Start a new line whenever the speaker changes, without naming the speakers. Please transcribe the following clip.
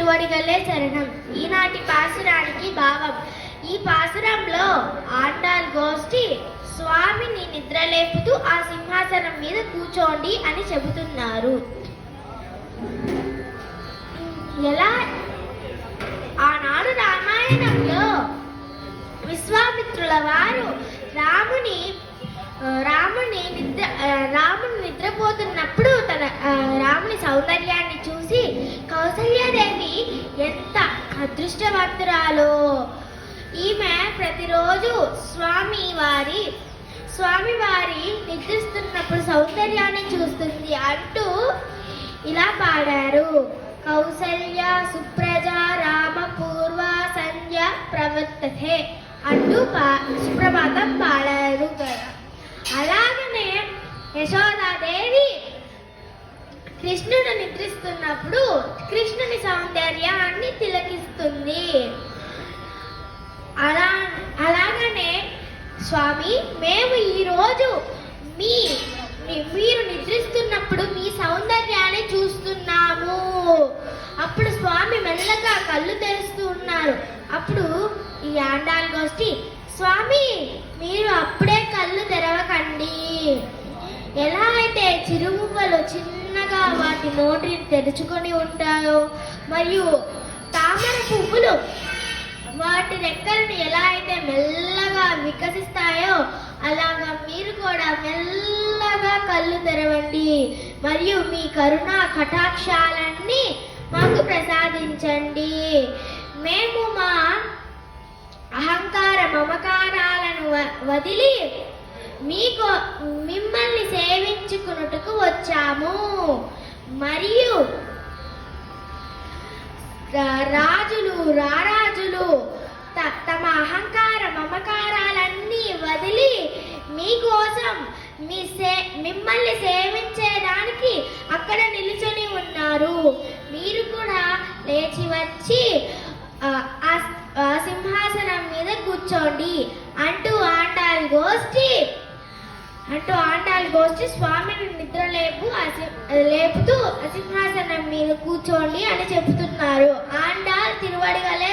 తిరువడిగలే శరణం. ఈనాటి పాసురానికి భావం. ఈ పాసురంలో ఆండాల్ గోష్ఠి స్వామిని నిద్రలేపుతూ ఆ సింహాసనం మీద కూర్చోండి అని చెబుతున్నారు. ఎలా ఆనాడు రామాయణంలో విశ్వామిత్రుల వారు రాముని నిద్రపోతున్నప్పుడు రాముని సౌందర్యాన్ని చూసి కౌసల్యాదేవి ఎంత అదృష్టవంతురాలో, ఈమె ప్రతిరోజు స్వామివారి నిద్రిస్తున్నప్పుడు సౌందర్యాన్ని చూస్తుంది అంటూ ఇలా పాడారు. కౌసల్య సుప్రజ రామ పూర్వ సంధ్య ప్రవర్తతే అంటూ సుప్రభాతం పాడారు కదా. అలాగనే యశోదాదేవి కృష్ణుడు నిద్రిస్తున్నప్పుడు కృష్ణుని సౌందర్యాన్ని తిలకిస్తుంది. అలాగనే స్వామి, మేము ఈరోజు మీరు నిద్రిస్తున్నప్పుడు మీ సౌందర్యాన్ని చూస్తున్నాము. అప్పుడు స్వామి మెల్లగా కళ్ళు తెరుస్తూ ఉన్నారు. అప్పుడు ఈ ఆండాల్ గోష్ఠి, స్వామి మీరు అప్పుడే కళ్ళు తెరవకండి. ఎలా అయితే చిరుమువ్వలు చిన్నగా వాటి నోటిని తెరుచుకొని ఉంటాయో, మరియు తామర పువ్వులు వాటి రెక్కలను ఎలా అయితే మెల్లగా వికసిస్తాయో, అలాగా మీరు కూడా మెల్లగా కళ్ళు తెరవండి. మరియు మీ కరుణా కటాక్షాలన్నీ మాకు ప్రసాదించండి. మేము మా అహంకార మమకారాలను వదిలి మిమ్మల్ని సేవించుకున్నట్టుకు వచ్చాము. మరియు రారాజులు తమ అహంకార మమకారాలన్నీ వదిలి మీకోసం మిమ్మల్ని సేవించేదానికి అక్కడ నిలుచొని ఉన్నారు. మీరు కూడా లేచి వచ్చి ఆ సింహాసనం మీద కూర్చోండి అంటూ ఆండాల్ గోష్ఠి స్వామిని లేపుతూ సింహాసనం మీద కూర్చోండి అని చెబుతున్నారు. ఆండాల్ తిరువడిగలే